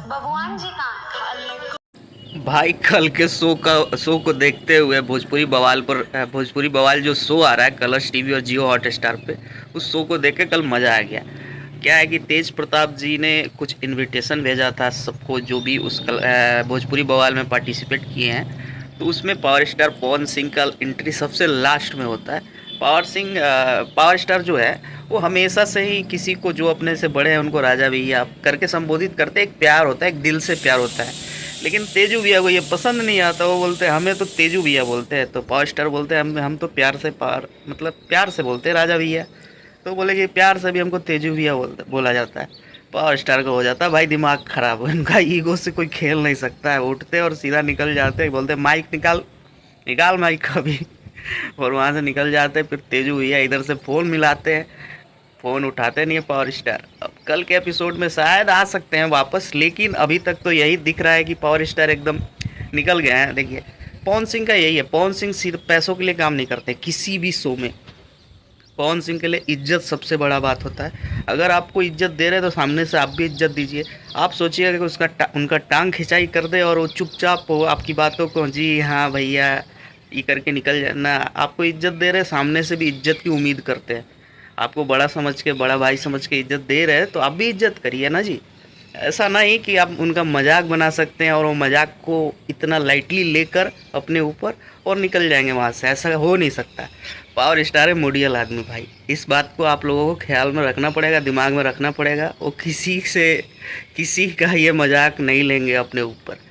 बबुआन जी कहाँ? भाई कल के शो को देखते हुए भोजपुरी बवाल जो शो आ रहा है कलर्स टीवी और जियो हॉटस्टार पे, उस शो को देख के कल मज़ा आ गया। क्या है कि तेज प्रताप जी ने कुछ इनविटेशन भेजा था सबको, जो भी भोजपुरी बवाल में पार्टिसिपेट किए हैं। तो उसमें पावर स्टार पवन सिंह का एंट्री सबसे लास्ट में होता है। पावर स्टार जो है वो हमेशा से ही किसी को जो अपने से बड़े हैं उनको राजा भैया करके संबोधित करते, एक प्यार होता है, एक दिल से प्यार होता है। लेकिन तेजू भैया को ये पसंद नहीं आता, वो बोलते हैं हमें तो तेजू भैया बोलते हैं। तो पावर स्टार बोलते हैं हम तो प्यार से प्यार से बोलते हैं राजा भैया। तो बोले कि प्यार से भी हमको तेजू भैया बोला जाता है। पावर स्टार का हो जाता है भाई दिमाग खराब, उनका ईगो से कोई खेल नहीं सकता है। उठते और सीधा निकल जाते हैं, बोलते माइक निकाल, निकाल माइक का भी और वहाँ से निकल जाते हैं। फिर तेजू भैया इधर से फ़ोन मिलाते हैं, फ़ोन उठाते नहीं है पावर स्टार। अब कल के एपिसोड में शायद आ सकते हैं वापस, लेकिन अभी तक तो यही दिख रहा है कि पावर स्टार एकदम निकल गए हैं। देखिए पवन सिंह का यही है, पवन सिंह सिर्फ पैसों के लिए काम नहीं करते किसी भी शो में। पवन सिंह के लिए इज्जत सबसे बड़ा बात होता है। अगर आपको इज्जत दे रहे हैं तो सामने से आप भी इज्जत दीजिए। आप सोचिएगा कि उनका टांग खिंचाई कर दे और वो चुपचाप हो आपकी बातों को जी हाँ भैया ये करके निकल जाना। आपको इज्जत दे रहे हैं, सामने से भी इज्जत की उम्मीद करते हैं। आपको बड़ा समझ के, बड़ा भाई समझ के इज्जत दे रहे हैं तो आप भी इज्जत करिए ना जी। ऐसा नहीं कि आप उनका मजाक बना सकते हैं और वो मजाक को इतना लाइटली लेकर अपने ऊपर और निकल जाएंगे वहाँ से, ऐसा हो नहीं सकता। पावर स्टार है मोडियल आदमी भाई, इस बात को आप लोगों को ख्याल में रखना पड़ेगा, दिमाग में रखना पड़ेगा। वो किसी का ये मजाक नहीं लेंगे अपने ऊपर।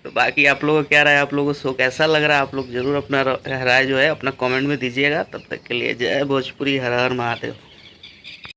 तो बाकी आप लोगों को क्या राय, आप लोगों को शो कैसा लग रहा है, आप लोग ज़रूर अपना राय जो है अपना कमेंट में दीजिएगा। तब तक के लिए जय भोजपुरी, हर हर महादेव।